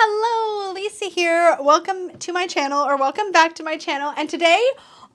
Hello, Lisa here. Welcome to my channel, or welcome back to my channel. And today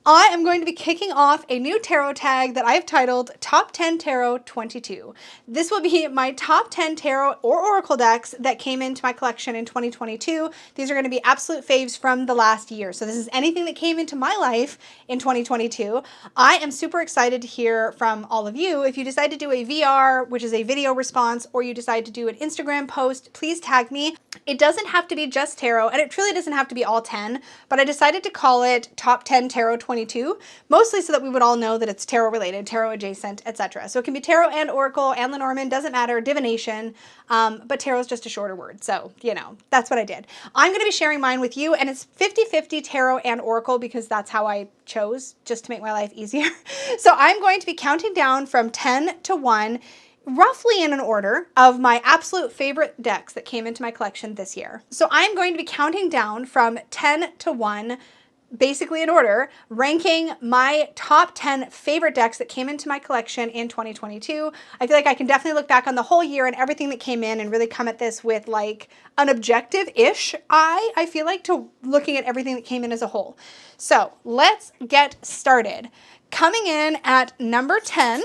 I am going to be kicking off a new tarot tag that I've titled Top 10 Tarot 22. This will be my top 10 tarot or oracle decks that came into my collection in 2022. These are going to be absolute faves from the last year. So this is anything that came into my life in 2022. I am super excited to hear from all of you. If you decide to do a VR, which is a video response, or you decide to do an Instagram post, please tag me. It doesn't have to be just tarot, and it truly doesn't have to be all 10, but I decided to call it Top 10 Tarot 22, mostly so that we would all know that it's tarot related, tarot adjacent, etc. So it can be tarot and oracle and Lenormand, doesn't matter, divination, but tarot is just a shorter word. So, you know, that's what I did. I'm going to be sharing mine with you, and it's 50-50 tarot and oracle because that's how I chose, just to make my life easier. So I'm going to be counting down from 10 to 1, roughly in an order of my absolute favorite decks that came into my collection this year. So I'm going to be counting down from 10 to 1, basically in order, ranking my top 10 favorite decks that came into my collection in 2022. I feel like I can definitely look back on the whole year and everything that came in and really come at this with like an objective-ish eye, I feel like, to looking at everything that came in as a whole. So let's get started. Coming in at number 10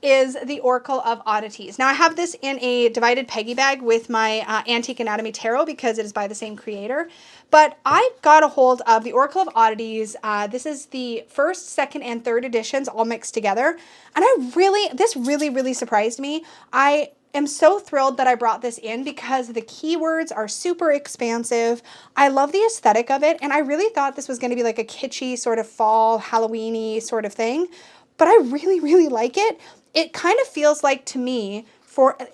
is the Oracle of Oddities. Now I have this in a divided peggy bag with my Antique Anatomy Tarot because it is by the same creator. But I got a hold of the Oracle of Oddities. This is the first, second, and third editions all mixed together. And this really surprised me. I am so thrilled that I brought this in because the keywords are super expansive. I love the aesthetic of it. And I really thought this was going to be like a kitschy sort of fall, Halloween-y sort of thing. But I really like it. It kind of feels like, to me,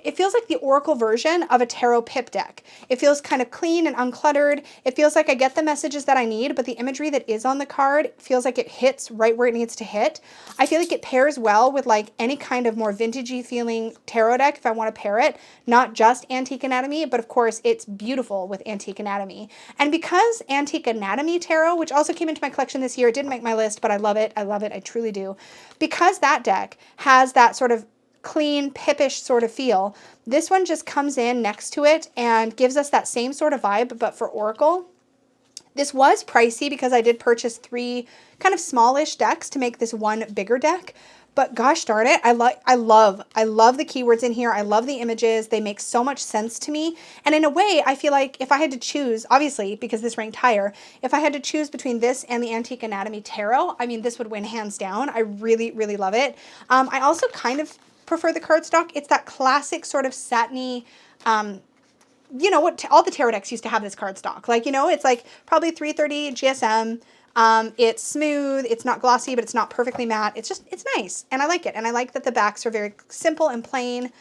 it feels like the Oracle version of a tarot pip deck. It feels kind of clean and uncluttered. It feels like I get the messages that I need, but the imagery that is on the card feels like it hits right where it needs to hit. I feel like it pairs well with like any kind of more vintagey feeling tarot deck if I want to pair it, not just Antique Anatomy, but of course it's beautiful with Antique Anatomy. And because Antique Anatomy Tarot, which also came into my collection this year, it didn't make my list, but I love it, I truly do. Because that deck has that sort of clean, pippish sort of feel, this one just comes in next to it and gives us that same sort of vibe, but for Oracle. This was pricey because I did purchase 3 kind of smallish decks to make this one bigger deck. But gosh darn it, I love the keywords in here. I love the images. They make so much sense to me. And in a way, I feel like if I had to choose, obviously, because this ranked higher, if I had to choose between this and the Antique Anatomy Tarot, I mean, this would win hands down. I really love it. I also kind of prefer the cardstock. It's that classic sort of satiny, you know what, all the tarot decks used to have this cardstock. Like, you know, it's like probably 330 GSM. It's smooth, it's not glossy, but it's not perfectly matte. It's nice, and I like it. And I like that the backs are very simple and plain.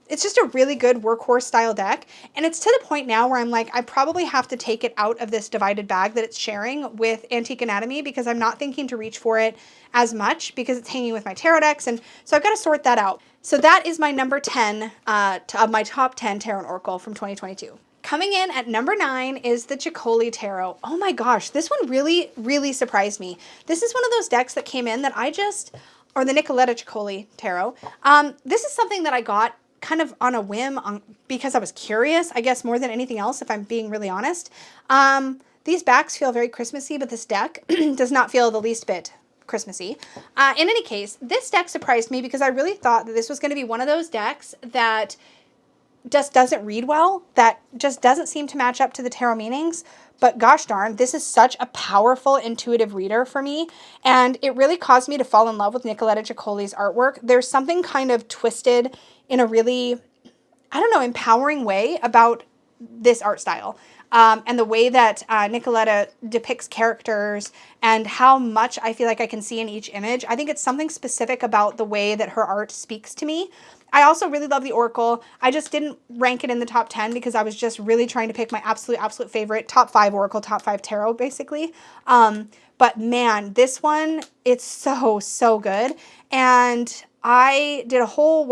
It's just a really good workhorse style deck. And it's to the point now where I'm like, I probably have to take it out of this divided bag that it's sharing with Antique Anatomy because I'm not thinking to reach for it as much because it's hanging with my tarot decks. And so I've got to sort that out. So that is my number 10 of my top 10 Tarot and Oracle from 2022. Coming in at number 9 is the Chacoli Tarot. Oh my gosh, this one really surprised me. This is one of those decks that came in that or the Nicoletta Chacoli Tarot. This is something that I got kind of on a whim because I was curious, I guess, more than anything else, if I'm being really honest. These backs feel very Christmassy, but this deck does not feel the least bit Christmassy. In any case, this deck surprised me because I really thought that this was going to be one of those decks that just doesn't read well, that just doesn't seem to match up to the tarot meanings. But gosh darn, this is such a powerful, intuitive reader for me. And it really caused me to fall in love with Nicoletta Chacoli's artwork. There's something kind of twisted in a really, I don't know, empowering way about this art style. And the way that Nicoletta depicts characters and how much I feel like I can see in each image. I think it's something specific about the way that her art speaks to me. I also really love the Oracle. I just didn't rank it in the top 10 because I was just really trying to pick my absolute favorite top 5 Oracle, top 5 Tarot, basically. But man, this one, it's so good. And I did a whole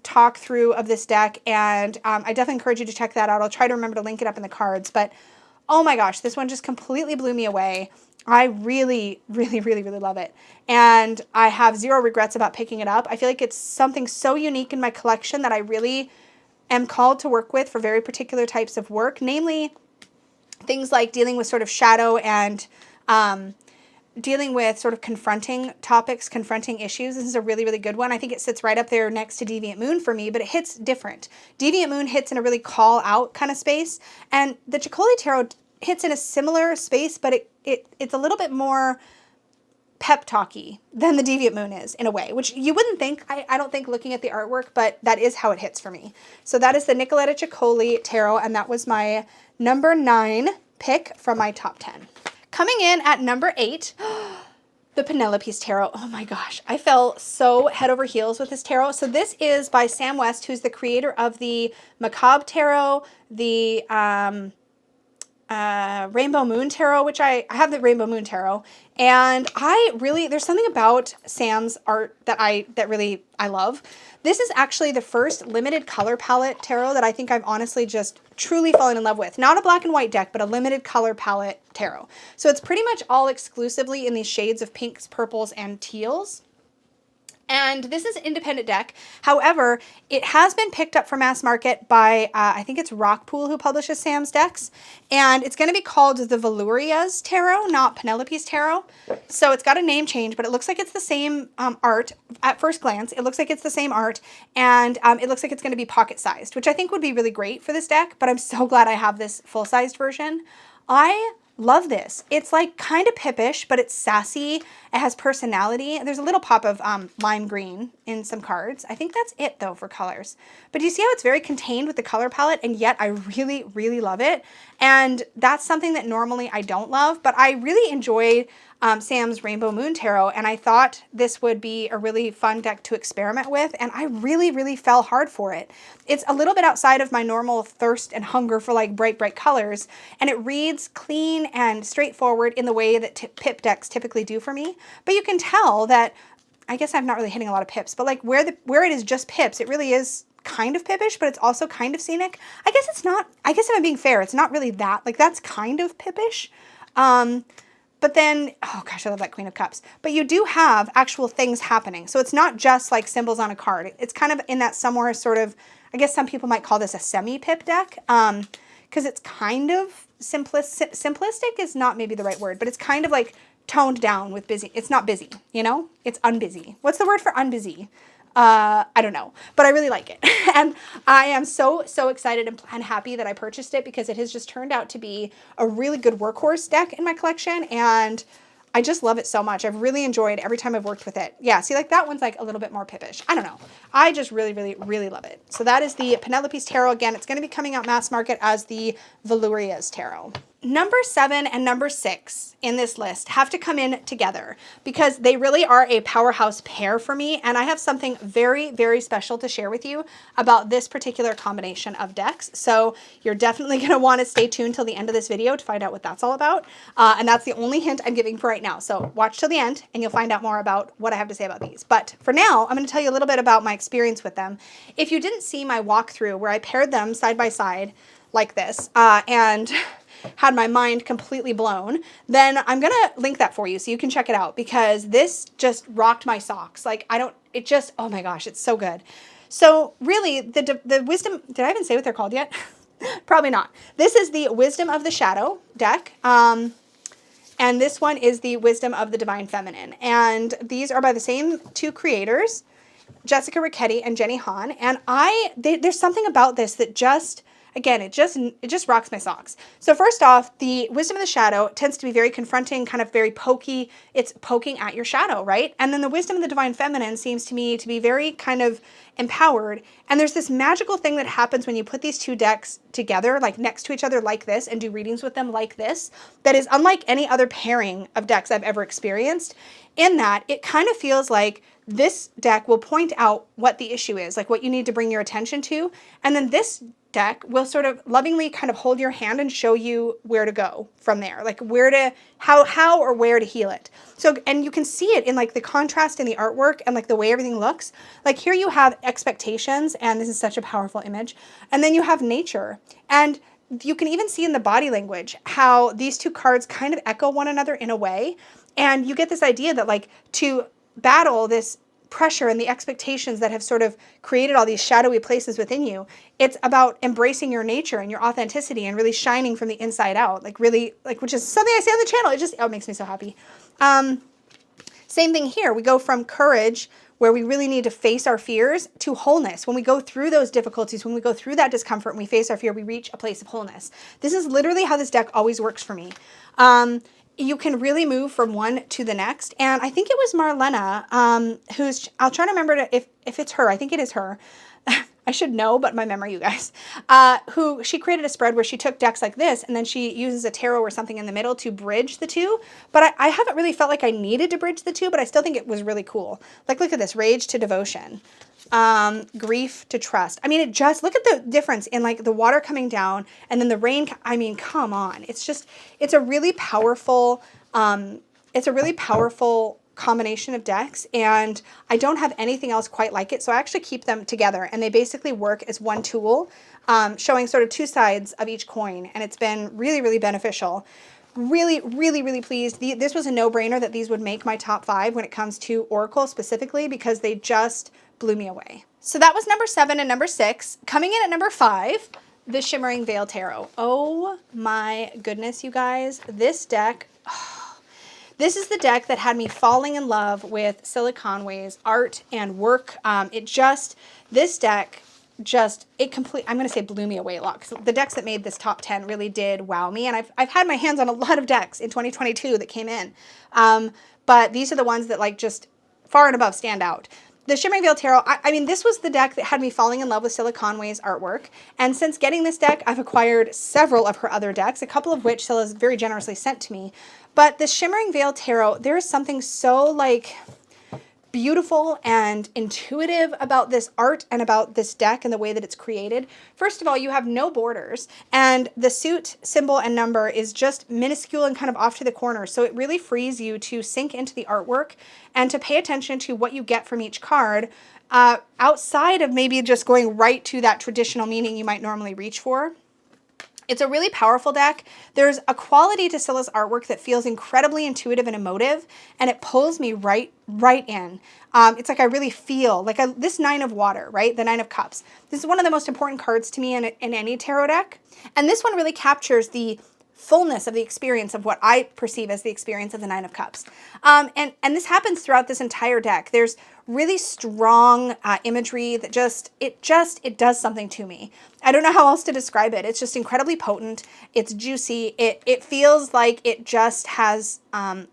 talk through of this deck, and I definitely encourage you to check that out. I'll try to remember to link it up in the cards, but oh my gosh, this one just completely blew me away. I really love it. And I have zero regrets about picking it up. I feel like it's something so unique in my collection that I really am called to work with for very particular types of work, namely things like dealing with sort of shadow and dealing with sort of confronting topics, confronting issues. This is a really, really good one. I think it sits right up there next to Deviant Moon for me, but it hits different. Deviant Moon hits in a really call out kind of space, and the Chacoli Tarot hits in a similar space, but it's a little bit more pep talky than the Deviant Moon is in a way, which you wouldn't think, I don't think, looking at the artwork, but that is how it hits for me. So that is the Nicoletta Chacoli Tarot, and that was my number 9 pick from my top 10. Coming in at number 8, the Penelope's Tarot. Oh my gosh, I fell so head over heels with this tarot. So this is by Sam West, who's the creator of the Macabre Tarot, the Rainbow Moon Tarot, which I have the Rainbow Moon Tarot, and there's something about Sam's art that really I love. This is actually the first limited color palette tarot that I think I've honestly just truly fallen in love with. Not a black and white deck, but a limited color palette tarot. So it's pretty much all exclusively in these shades of pinks, purples, and teals. And this is an independent deck. However, it has been picked up for mass market by, I think it's Rockpool who publishes Sam's decks. And it's going to be called the Valuria's Tarot, not Penelope's Tarot. So it's got a name change, but it looks like it's the same art at first glance. It looks like it's the same art. And it looks like it's going to be pocket-sized, which I think would be really great for this deck. But I'm so glad I have this full-sized version. I love this. It's like kind of pippish, but it's sassy. It has personality. There's a little pop of lime green in some cards. I think that's it though for colors. But do you see how it's very contained with the color palette, and yet I really, really love it. And that's something that normally I don't love, but I really enjoyed Sam's Rainbow Moon Tarot, and I thought this would be a really fun deck to experiment with, and I really, really fell hard for it. It's a little bit outside of my normal thirst and hunger for like bright, bright colors, and it reads clean and straightforward in the way that pip decks typically do for me. But you can tell that, I guess I'm not really hitting a lot of pips, but like where it is just pips, it really is kind of pippish, but it's also kind of scenic. I guess it's not, I guess if I'm being fair, it's not really that, like that's kind of pippish. But then, oh gosh, I love that Queen of Cups. But you do have actual things happening. So it's not just like symbols on a card. It's kind of in that somewhere sort of, I guess some people might call this a semi-pip deck. Because it's kind of simplistic is not maybe the right word, but it's kind of like toned down with busy. It's not busy, you know? It's unbusy. What's the word for unbusy? I don't know, but I really like it. And I am so excited and happy that I purchased it, because it has just turned out to be a really good workhorse deck in my collection. And I just love it so much. I've really enjoyed every time I've worked with it. Yeah, see, like that one's like a little bit more pippish. I don't know. I just really, really, really love it. So that is the Penelope's Tarot. Again, it's going to be coming out mass market as the Valuria's Tarot. Number 7 and number 6 in this list have to come in together, because they really are a powerhouse pair for me, and I have something very, very special to share with you about this particular combination of decks. So you're definitely going to want to stay tuned till the end of this video to find out what that's all about, and that's the only hint I'm giving for right now. So watch till the end and you'll find out more about what I have to say about these. But for now, I'm going to tell you a little bit about my experience with them. If you didn't see my walkthrough where I paired them side by side like this, and had my mind completely blown, then I'm gonna link that for you so you can check it out, because this just rocked my socks. Like oh my gosh, it's so good. So really the wisdom, did I even say what they're called yet? Probably not. This is the Wisdom of the Shadow deck. And this one is the Wisdom of the Divine Feminine. And these are by the same two creators, Jessica Ricchetti and Jenny Han. And there's something about this that just, again, it just rocks my socks. So first off, the Wisdom of the Shadow tends to be very confronting, kind of very pokey. It's poking at your shadow, right? And then the Wisdom of the Divine Feminine seems to me to be very kind of empowered. And there's this magical thing that happens when you put these two decks together, like next to each other like this, and do readings with them like this, that is unlike any other pairing of decks I've ever experienced, in that it kind of feels like this deck will point out what the issue is, like what you need to bring your attention to. And then this deck will sort of lovingly kind of hold your hand and show you where to go from there, like how or where to heal it. So, and you can see it in like the contrast in the artwork and like the way everything looks. Like here you have expectations, and this is such a powerful image. And then you have nature, and you can even see in the body language how these two cards kind of echo one another in a way. And you get this idea that like to battle this pressure and the expectations that have sort of created all these shadowy places within you. It's about embracing your nature and your authenticity and really shining from the inside out, like really, like, which is something I say on the channel. It makes me so happy. Same thing here. We go from courage, where we really need to face our fears, to wholeness. When we go through those difficulties, when we go through that discomfort and we face our fear, we reach a place of wholeness. This is literally how this deck always works for me. You can really move from one to the next. And I think it was Marlena, I'll try to remember if it's her. I think it is her. I should know, but my memory, you guys, who she created a spread where she took decks like this and then she uses a tarot or something in the middle to bridge the two. But I haven't really felt like I needed to bridge the two, but I still think it was really cool. Like, look at this, rage to devotion, grief to trust. I mean, look at the difference in like the water coming down and then the rain. I mean, come on. It's a really powerful, combination of decks, and I don't have anything else quite like it, so I actually keep them together, and they basically work as one tool, showing sort of two sides of each coin, and it's been really, really beneficial. Really, really, really pleased. This was a no-brainer that these would make my top 5 when it comes to Oracle specifically, because they just blew me away. So that was number 7 and number 6. Coming in at number 5, the Shimmering Veil Tarot. Oh my goodness, you guys. This deck... This is the deck that had me falling in love with Cilla Conway's art and work. This deck I'm going to say blew me away a lot, because the decks that made this top 10 really did wow me. And I've had my hands on a lot of decks in 2022 that came in. But these are the ones that like just far and above stand out. The Shimmering Veil Tarot, I mean, this was the deck that had me falling in love with Cilla Conway's artwork. And since getting this deck, I've acquired several of her other decks, a couple of which Cilla's very generously sent to me. But the Shimmering Veil Tarot, there is something so like beautiful and intuitive about this art and about this deck and the way that it's created. First of all, you have no borders, and the suit, symbol, and number is just minuscule and kind of off to the corner. So it really frees you to sink into the artwork and to pay attention to what you get from each card, outside of maybe just going right to that traditional meaning you might normally reach for. It's a really powerful deck. There's a quality to Cilla's artwork that feels incredibly intuitive and emotive, and it pulls me right in. It's like I really feel like this 9 of water, right? The 9 of Cups. This is one of the most important cards to me in any tarot deck. And this one really captures the fullness of the experience of what I perceive as the experience of the 9 of Cups. And this happens throughout this entire deck. There's really strong imagery that it does something to me. I don't know how else to describe it. It's just incredibly potent. It's juicy. It feels like it just has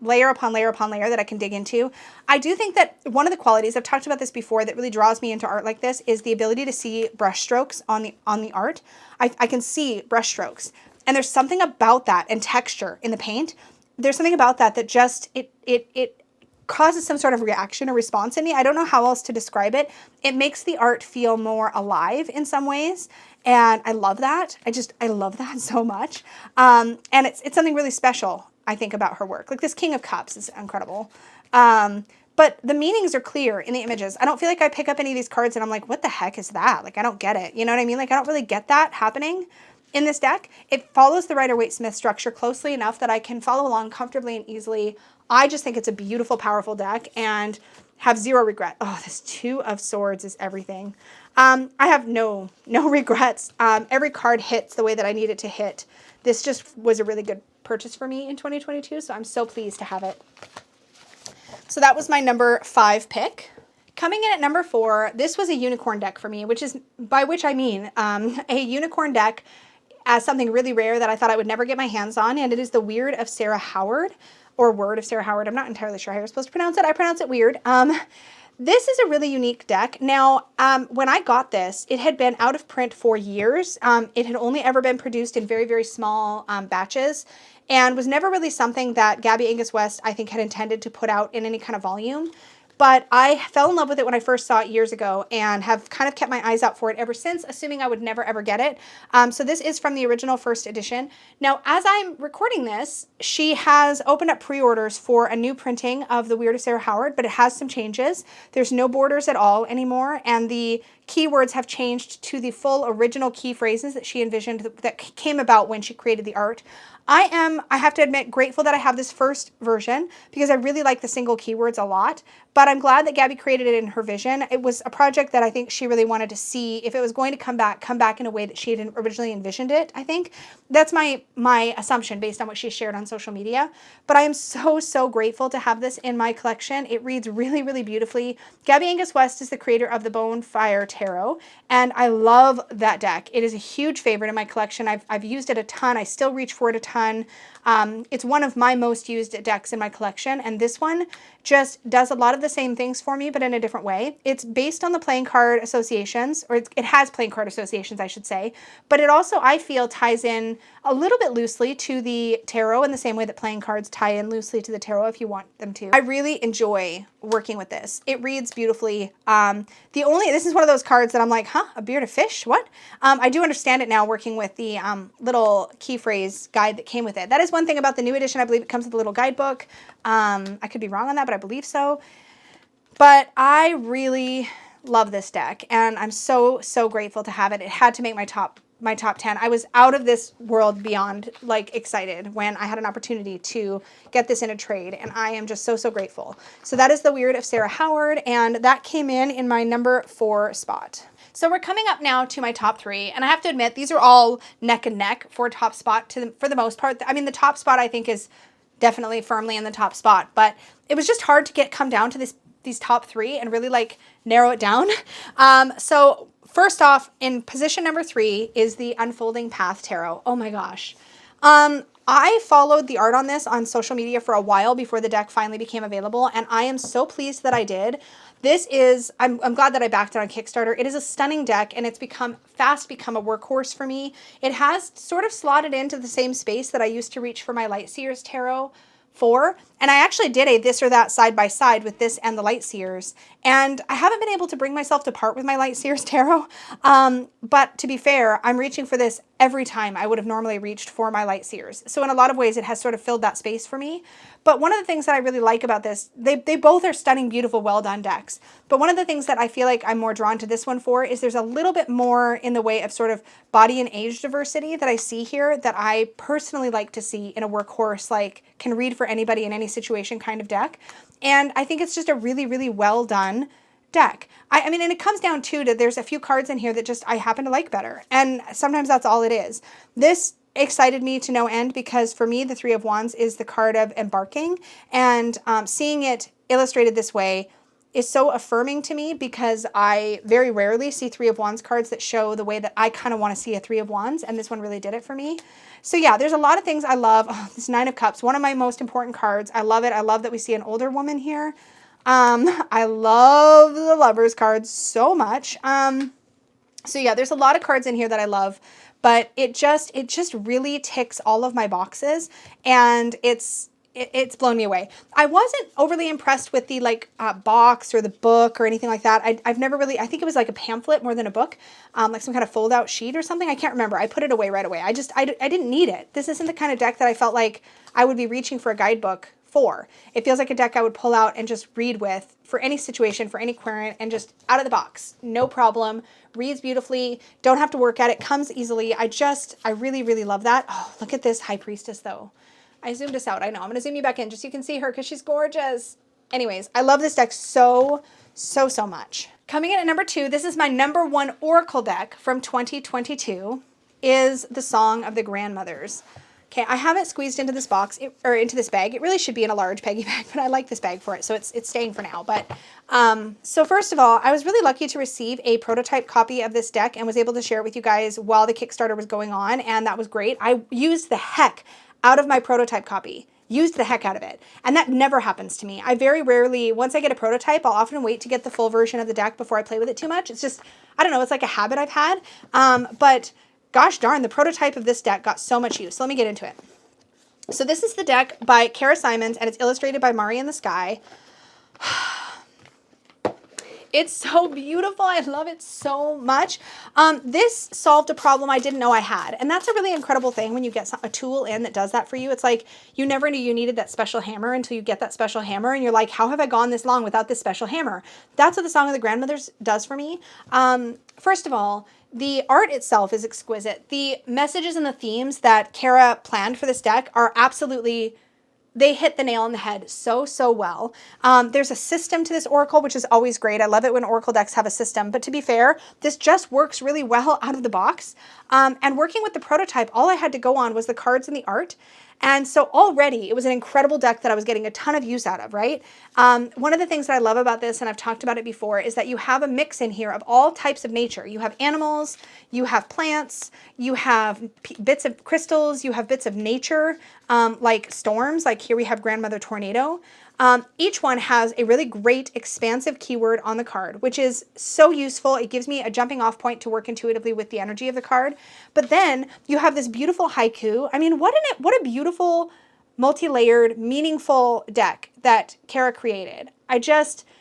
layer upon layer upon layer that I can dig into. I do think that one of the qualities, I've talked about this before, that really draws me into art like this is the ability to see brush strokes on the art. I can see brush strokes. And there's something about that, and texture in the paint. There's something about that just, it causes some sort of reaction or response in me. I don't know how else to describe it. It makes the art feel more alive in some ways. And I love that. I love that so much. And it's something really special, I think, about her work. Like this King of Cups is incredible. But the meanings are clear in the images. I don't feel like I pick up any of these cards and I'm like, what the heck is that? Like, I don't get it. You know what I mean? Like, I don't really get that happening in this deck. It follows the Rider-Waite-Smith structure closely enough that I can follow along comfortably and easily. I just think it's a beautiful, powerful deck and have zero regret. Oh, this 2 of Swords is everything. I have no regrets. Every card hits the way that I need it to hit. This just was a really good purchase for me in 2022, so I'm so pleased to have it. So that was my number 5 pick. Coming in at number 4, this was a unicorn deck for me, by which I mean a unicorn deck as something really rare that I thought I would never get my hands on, and it is the Weird of Sarah Howard, or Word of Sarah Howard. I'm not entirely sure how you're supposed to pronounce it. I pronounce it weird. This is a really unique deck. Now, when I got this, it had been out of print for years. It had only ever been produced in very, very small batches, and was never really something that Gabby Angus West, I think, had intended to put out in any kind of volume. But I fell in love with it when I first saw it years ago and have kind of kept my eyes out for it ever since, assuming I would never, ever get it. So this is from the original first edition. Now, as I'm recording this, she has opened up pre-orders for a new printing of The Weird of Sarah Howard, but it has some changes. There's no borders at all anymore, and the keywords have changed to the full original key phrases that she envisioned that came about when she created the art. I have to admit, grateful that I have this first version because I really like the single keywords a lot, but I'm glad that Gabby created it in her vision. It was a project that I think she really wanted to see if it was going to come back in a way that she had originally envisioned it, I think. That's my assumption based on what she shared on social media. But I am so grateful to have this in my collection. It reads really beautifully. Gabby Angus West is the creator of the Bonefire Tarot, and I love that deck. It is a huge favorite in my collection. I've used it a ton. I still reach for it a ton. It's one of my most used decks in my collection, and this one just does a lot of the same things for me, but in a different way. It's based on the playing card associations, or it has playing card associations, I should say, but it also, I feel, ties in a little bit loosely to the tarot in the same way that playing cards tie in loosely to the tarot if you want them to. I really enjoy working with this. It reads beautifully. This is one of those cards that I'm like, huh, a bearded fish? What? I do understand it now working with the little key phrase guide that came with it. That is one thing about the new edition. I believe it comes with a little guidebook. I could be wrong on that, but I believe so. But I really love this deck, and I'm so grateful to have it. It had to make my top 10. I was out of this world beyond like excited when I had an opportunity to get this in a trade, and I am just so grateful. So that is The Weird of Sarah Howard, and that came in my number 4 spot. So we're coming up now to my top 3, and I have to admit these are all neck and neck for top spot for the most part. I mean, the top spot I think is definitely firmly in the top spot, but it was just hard to come down to these top 3 and really like narrow it down. So first off, in position number 3 is the Unfolding Path Tarot. Oh my gosh. I followed the art on this on social media for a while before the deck finally became available, and I am so pleased that I did. This is, I'm glad that I backed it on Kickstarter. It is a stunning deck, and it's fast become a workhorse for me. It has sort of slotted into the same space that I used to reach for my Lightseers Tarot for, and I actually did a this or that side by side with this and the Lightseers, and I haven't been able to bring myself to part with my Lightseers Tarot, but to be fair, I'm reaching for this every time I would have normally reached for my Lightseers. So in a lot of ways, it has sort of filled that space for me. But one of the things that I really like about this, they both are stunning, beautiful, well done decks. But one of the things that I feel like I'm more drawn to this one for is there's a little bit more in the way of sort of body and age diversity that I see here that I personally like to see in a workhorse, like can read for anybody in any situation kind of deck. And I think it's just a really well done deck. I mean, and it comes down to there's a few cards in here that just I happen to like better. And sometimes that's all it is. This excited me to no end because for me, the 3 of Wands is the card of embarking. And seeing it illustrated this way is so affirming to me because I very rarely see 3 of Wands cards that show the way that I kind of want to see a 3 of Wands. And this one really did it for me. So yeah, there's a lot of things I love. Oh, this 9 of Cups, one of my most important cards. I love it. I love that we see an older woman here. I love the Lovers cards so much. So yeah, there's a lot of cards in here that I love, but it just really ticks all of my boxes, and it's blown me away. I wasn't overly impressed with the box or the book or anything like that. I've never really, I think it was like a pamphlet more than a book, like some kind of fold out sheet or something. I can't remember. I put it away right away. I didn't need it. This isn't the kind of deck that I felt like I would be reaching for a guidebook for. It feels like a deck I would pull out and just read with for any situation, for any querent, and just out of the box. No problem. Reads beautifully. Don't have to work at it. Comes easily. I really love that. Oh, look at this High Priestess though. I zoomed us out. I know. I'm going to zoom you back in just so you can see her because she's gorgeous. Anyways, I love this deck so much. Coming in at number 2, this is my number 1 Oracle deck from 2022, is the Song of the Grandmothers. Okay, I have it squeezed into this box, or into this bag. It really should be in a large peggy bag, but I like this bag for it, so it's staying for now. But so first of all, I was really lucky to receive a prototype copy of this deck and was able to share it with you guys while the Kickstarter was going on, and that was great. I used the heck out of my prototype copy. Used the heck out of it. And that never happens to me. I very rarely, once I get a prototype, I'll often wait to get the full version of the deck before I play with it too much. It's just, I don't know, it's like a habit I've had. But gosh darn, the prototype of this deck got so much use. So let me get into it. So this is the deck by Kara Simons, and it's illustrated by Mari in the Sky. It's so beautiful. I love it so much. This solved a problem I didn't know I had. And that's a really incredible thing when you get a tool in that does that for you. It's like you never knew you needed that special hammer until you get that special hammer. And you're like, how have I gone this long without this special hammer? That's what the Song of the Grandmothers does for me. First of all, the art itself is exquisite. The messages and the themes that Kara planned for this deck are absolutely... they hit the nail on the head so, so well. There's a system to this oracle, which is always great. I love it when oracle decks have a system. But to be fair, this just works really well out of the box. And working with the prototype, all I had to go on was the cards and the art. And so already it was an incredible deck that I was getting a ton of use out of, right? One of the things that I love about this, and I've talked about it before, is that you have a mix in here of all types of nature. You have animals, you have plants, you have bits of crystals, you have bits of nature, like storms, like here we have Grandmother Tornado. Each one has a really great expansive keyword on the card, which is so useful. It gives me a jumping off point to work intuitively with the energy of the card. But then you have this beautiful haiku. I mean, what a beautiful, multi-layered, meaningful deck that Kara created.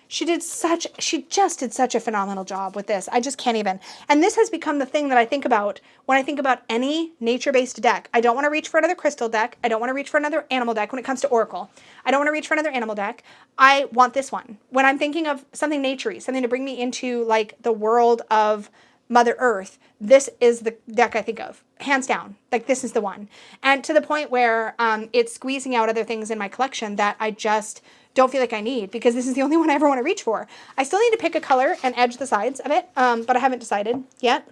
She just did such a phenomenal job with this. I just can't even. And this has become the thing that I think about when I think about any nature-based deck. I don't want to reach for another crystal deck. I don't want to reach for another animal deck when it comes to Oracle. I don't want to reach for another animal deck. I want this one. When I'm thinking of something naturey, something to bring me into like the world of Mother Earth, this is the deck I think of, hands down. Like this is the one. And to the point where it's squeezing out other things in my collection that I just don't feel like I need, because this is the only one I ever want to reach for. I still need to pick a color and edge the sides of it, but I haven't decided yet.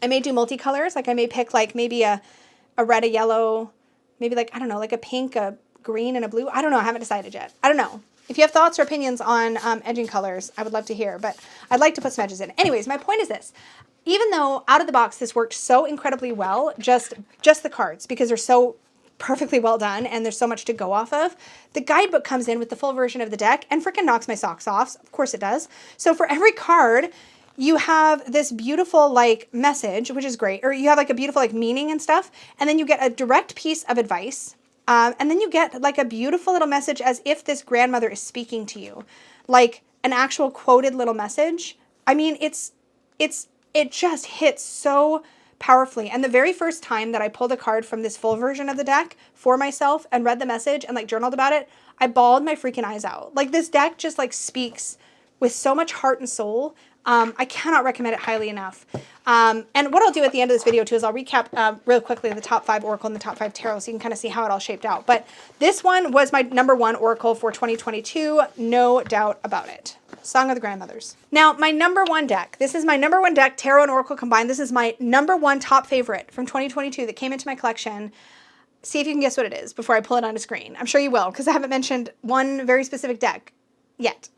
I may do multicolors, like I may pick like maybe a red, a yellow, maybe like, I don't know, like a pink, a green, and a blue. I don't know, I haven't decided yet. I don't know. If you have thoughts or opinions on edging colors, I would love to hear, but I'd like to put some edges in. Anyways, my point is this. Even though out of the box this worked so incredibly well, just the cards, because they're so perfectly well done and there's so much to go off of, the guidebook comes in with the full version of the deck and freaking knocks my socks off. Of course it does. So for every card, you have this beautiful like message, which is great, or you have like a beautiful like meaning and stuff, and then you get a direct piece of advice, and then you get like a beautiful little message as if this grandmother is speaking to you, like an actual quoted little message. I mean, it just hits so powerfully. And the very first time that I pulled a card from this full version of the deck for myself and read the message and like journaled about it, I bawled my freaking eyes out. Like this deck just like speaks with so much heart and soul. I cannot recommend it highly enough. And what I'll do at the end of this video too is I'll recap real quickly the top 5 Oracle and the top 5 Tarot so you can kind of see how it all shaped out. But this one was my #1 Oracle for 2022, no doubt about it. Song of the Grandmothers. Now, my #1 deck. This is my #1 deck, Tarot and Oracle combined. This is my #1 top favorite from 2022 that came into my collection. See if you can guess what it is before I pull it on a screen. I'm sure you will, because I haven't mentioned one very specific deck yet.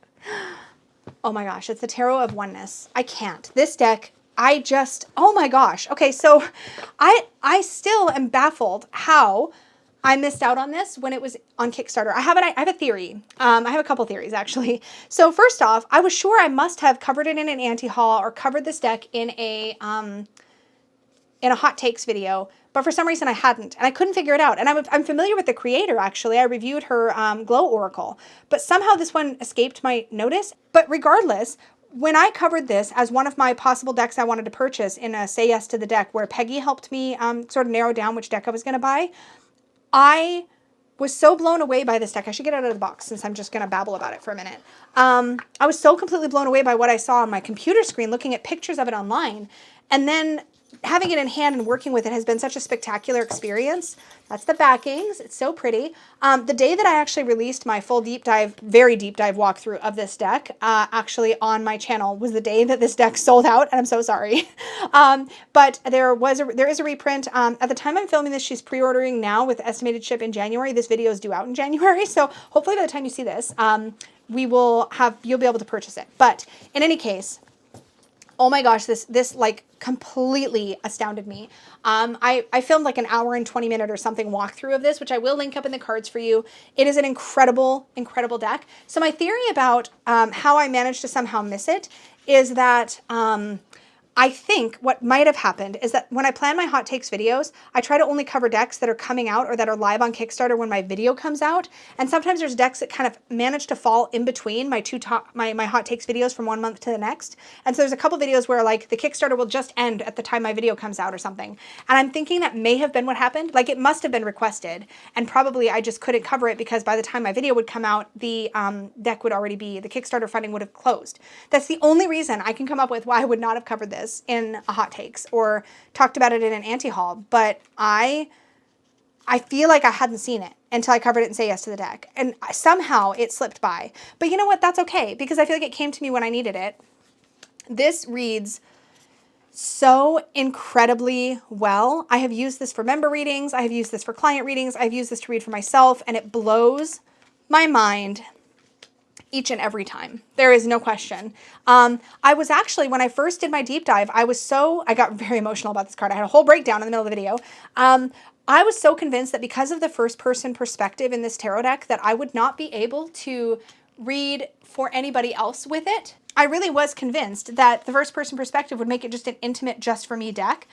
Oh my gosh, it's the Tarot of Oneness. I can't. This deck, oh my gosh. Okay, so I still am baffled how I missed out on this when it was on Kickstarter. I have a theory. I have a couple theories actually. So first off, I was sure I must have covered it in an anti-haul or covered this deck in a hot takes video, but for some reason I hadn't, and I couldn't figure it out. And I'm familiar with the creator actually. I reviewed her Glow Oracle, but somehow this one escaped my notice. But regardless, when I covered this as one of my possible decks I wanted to purchase in a Say Yes to the Deck, where Peggy helped me sort of narrow down which deck I was going to buy, I was so blown away by this deck. I should get it out of the box since I'm just going to babble about it for a minute. I was so completely blown away by what I saw on my computer screen, looking at pictures of it online, and then having it in hand and working with it has been such a spectacular experience. That's the backings. It's so pretty. The day that I actually released my full deep dive, very deep dive walkthrough of this deck, actually on my channel, was the day that this deck sold out, and I'm so sorry. But there is a reprint. At the time I'm filming this, she's pre-ordering now with estimated ship in January. This video is due out in January, so hopefully by the time you see this, you'll be able to purchase it. But in any case, oh my gosh, this like completely astounded me. I filmed like an hour and 20 minute or something walkthrough of this, which I will link up in the cards for you. It is an incredible, incredible deck. So my theory about how I managed to somehow miss it is that I think what might have happened is that when I plan my hot takes videos, I try to only cover decks that are coming out or that are live on Kickstarter when my video comes out. And sometimes there's decks that kind of manage to fall in between my my hot takes videos from one month to the next. And so there's a couple videos where like the Kickstarter will just end at the time my video comes out or something. And I'm thinking that may have been what happened. Like it must have been requested, and probably I just couldn't cover it because by the time my video would come out, the deck would already be, the Kickstarter funding would have closed. That's the only reason I can come up with why I would not have covered this in a hot takes or talked about it in an anti-haul, but I feel like I hadn't seen it until I covered it and Say Yes to the Deck, and somehow it slipped by. But you know what? That's okay, because I feel like it came to me when I needed it. This reads so incredibly well. I have used this for member readings. I have used this for client readings. I've used this to read for myself, and it blows my mind each and every time. There is no question. I was actually, when I first did my deep dive, I got very emotional about this card. I had a whole breakdown in the middle of the video. I was so convinced that because of the first person perspective in this tarot deck that I would not be able to read for anybody else with it. I really was convinced that the first person perspective would make it just an intimate, just for me deck.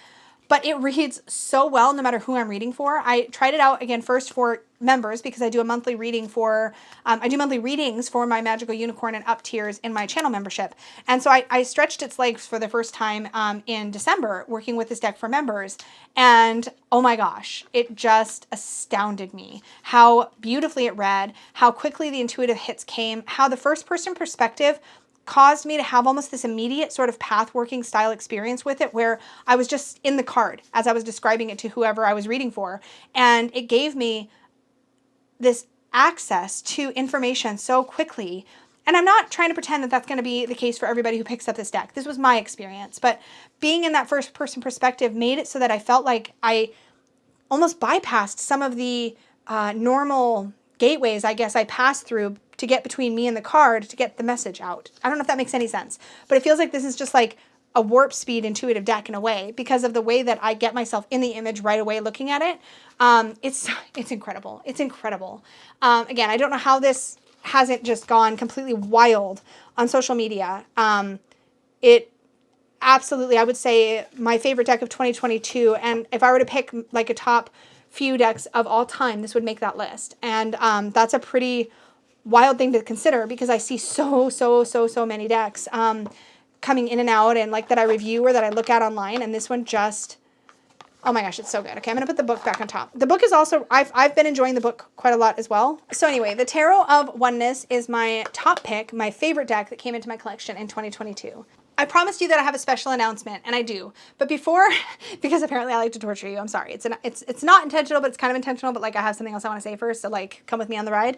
But it reads so well no matter who I'm reading for. I tried it out again first for members because I do a monthly reading for, I do monthly readings for my Magical Unicorn and up tiers in my channel membership. And so I stretched its legs for the first time in December working with this deck for members. And oh my gosh, it just astounded me how beautifully it read, how quickly the intuitive hits came, how the first person perspective caused me to have almost this immediate sort of path working style experience with it where I was just in the card as I was describing it to whoever I was reading for. And it gave me this access to information so quickly. And I'm not trying to pretend that that's going to be the case for everybody who picks up this deck. This was my experience. But being in that first person perspective made it so that I felt like I almost bypassed some of the normal gateways I guess I passed through to get between me and the card to get the message out. I don't know if that makes any sense, but it feels like this is just like a warp speed intuitive deck in a way because of the way that I get myself in the image right away looking at it. It's incredible. It's incredible. Again, I don't know how this hasn't just gone completely wild on social media. It absolutely, I would say, my favorite deck of 2022. And if I were to pick like a top few decks of all time, this would make that list. And that's a pretty wild thing to consider because I see so many decks coming in and out and like that I review or that I look at online, and this one just, oh my gosh, it's so good. Okay, I'm gonna put the book back on top. The book is also, I've been enjoying the book quite a lot as well. So anyway, the Tarot of Oneness is my top pick, my favorite deck that came into my collection in 2022. I promised you that I have a special announcement, and I do. But before, because apparently I like to torture you, I'm sorry. It's not intentional, but it's kind of intentional, but like I have something else I want to say first, so like come with me on the ride.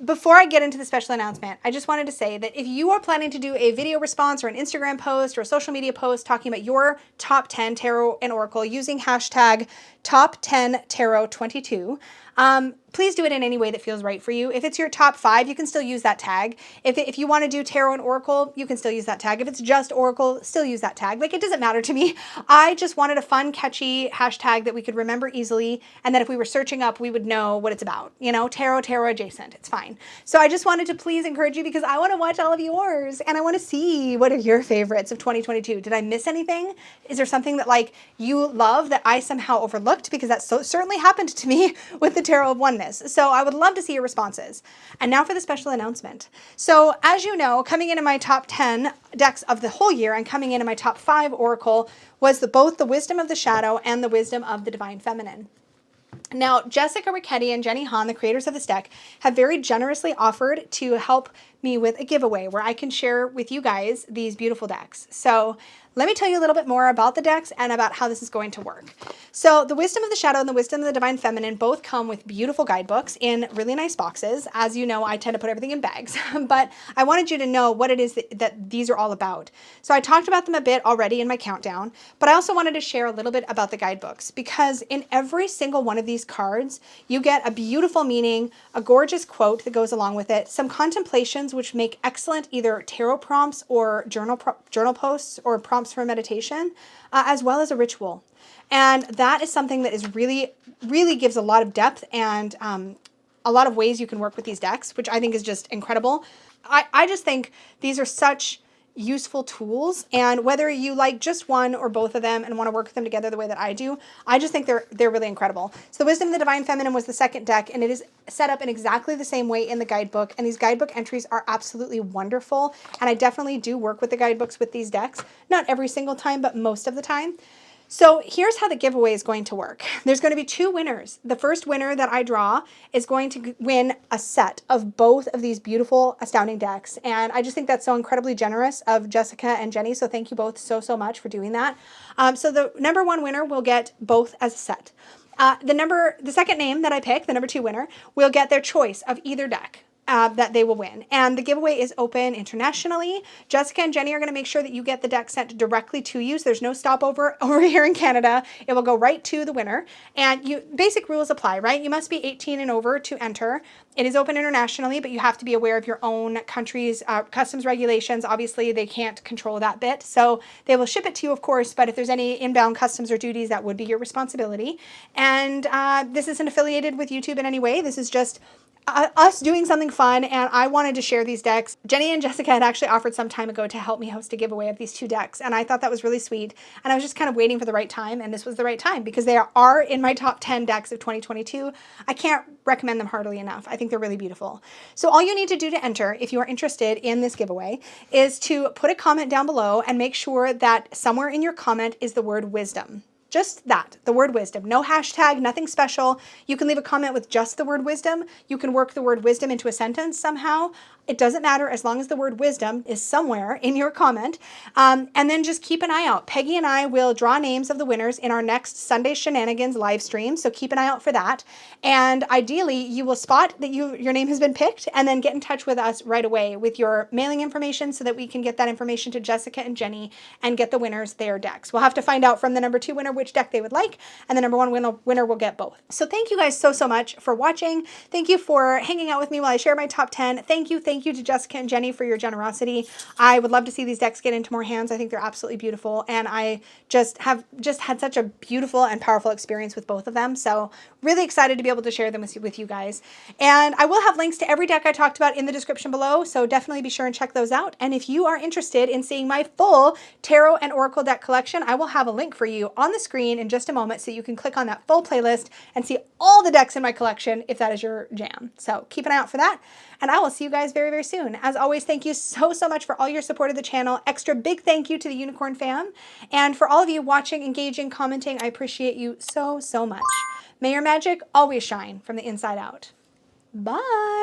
Before I get into the special announcement, I just wanted to say that if you are planning to do a video response or an Instagram post or a social media post talking about your top 10 tarot and oracle using hashtag top10tarot22, please do it in any way that feels right for you. If it's your top 5, you can still use that tag. If you want to do tarot and oracle, you can still use that tag. If it's just oracle, still use that tag. Like, it doesn't matter to me. I just wanted a fun, catchy hashtag that we could remember easily, and that if we were searching up, we would know what it's about. You know, tarot adjacent. It's fine. So I just wanted to please encourage you because I want to watch all of yours, and I want to see what are your favorites of 2022. Did I miss anything? Is there something that like you love that I somehow overlooked? Because that certainly happened to me with the Tarot of Oneness. So I would love to see your responses. And now for the special announcement. So as you know, coming into my top 10 decks of the whole year and coming into my top 5 oracle was both the Wisdom of the Shadow and the Wisdom of the Divine Feminine. Now, Jessica Ricchetti and Jenny Han, the creators of this deck, have very generously offered to help me with a giveaway where I can share with you guys these beautiful decks. So let me tell you a little bit more about the decks and about how this is going to work. So the Wisdom of the Shadow and the Wisdom of the Divine Feminine both come with beautiful guidebooks in really nice boxes. As you know, I tend to put everything in bags, but I wanted you to know what it is that these are all about. So I talked about them a bit already in my countdown, but I also wanted to share a little bit about the guidebooks because in every single one of these cards, you get a beautiful meaning, a gorgeous quote that goes along with it, some contemplations which make excellent either tarot prompts or journal posts or prompts for meditation, as well as a ritual. And that is something that is really gives a lot of depth and a lot of ways you can work with these decks, which I think is just incredible. I just think these are such useful tools. And whether you like just one or both of them and want to work with them together the way that I do, I just think they're really incredible. So the Wisdom of the Divine Feminine was the second deck, and it is set up in exactly the same way in the guidebook. And these guidebook entries are absolutely wonderful. And I definitely do work with the guidebooks with these decks. Not every single time, but most of the time. So here's how the giveaway is going to work. There's going to be 2 winners. The first winner that I draw is going to win a set of both of these beautiful Astounding decks. And I just think that's so incredibly generous of Jessica and Jenny. So thank you both so, so much for doing that. So the number 1 winner will get both as a set. The second name that I pick, the number 2 winner, will get their choice of either deck. That they will win. And the giveaway is open internationally. Jessica and Jenny are going to make sure that you get the deck sent directly to you. So there's no stopover over here in Canada. It will go right to the winner. And basic rules apply, right? You must be 18 and over to enter. It is open internationally, but you have to be aware of your own country's customs regulations. Obviously, they can't control that bit. So they will ship it to you, of course, but if there's any inbound customs or duties, that would be your responsibility. And this isn't affiliated with YouTube in any way. This is just us doing something fun, and I wanted to share these decks. Jenny and Jessica had actually offered some time ago to help me host a giveaway of these 2 decks, and I thought that was really sweet, and I was just kind of waiting for the right time, and this was the right time because they are in my top 10 decks of 2022. I can't recommend them heartily enough. I think they're really beautiful. So all you need to do to enter, if you are interested in this giveaway, is to put a comment down below and make sure that somewhere in your comment is the word wisdom. Just that, the word wisdom. No hashtag, nothing special. You can leave a comment with just the word wisdom. You can work the word wisdom into a sentence somehow. It doesn't matter as long as the word wisdom is somewhere in your comment. And then just keep an eye out. Peggy and I will draw names of the winners in our next Sunday Shenanigans live stream. So keep an eye out for that. And ideally, you will spot that your name has been picked and then get in touch with us right away with your mailing information so that we can get that information to Jessica and Jenny and get the winners their decks. We'll have to find out from the number 2 winner which deck they would like, and the number 1 winner will get both. So thank you guys so, so much for watching. Thank you for hanging out with me while I share my top 10. Thank you to Jessica and Jenny for your generosity. I would love to see these decks get into more hands. I think they're absolutely beautiful, and I just had such a beautiful and powerful experience with both of them. So really excited to be able to share them with you guys. And I will have links to every deck I talked about in the description below, so definitely be sure and check those out. And if you are interested in seeing my full tarot and oracle deck collection, I will have a link for you on the screen in just a moment so you can click on that full playlist and see all the decks in my collection if that is your jam. So keep an eye out for that, and I will see you guys very, very soon. As always, thank you so, so much for all your support of the channel. Extra big thank you to the Unicorn fam, and for all of you watching, engaging, commenting. I appreciate you so, so much. May your magic always shine from the inside out. Bye.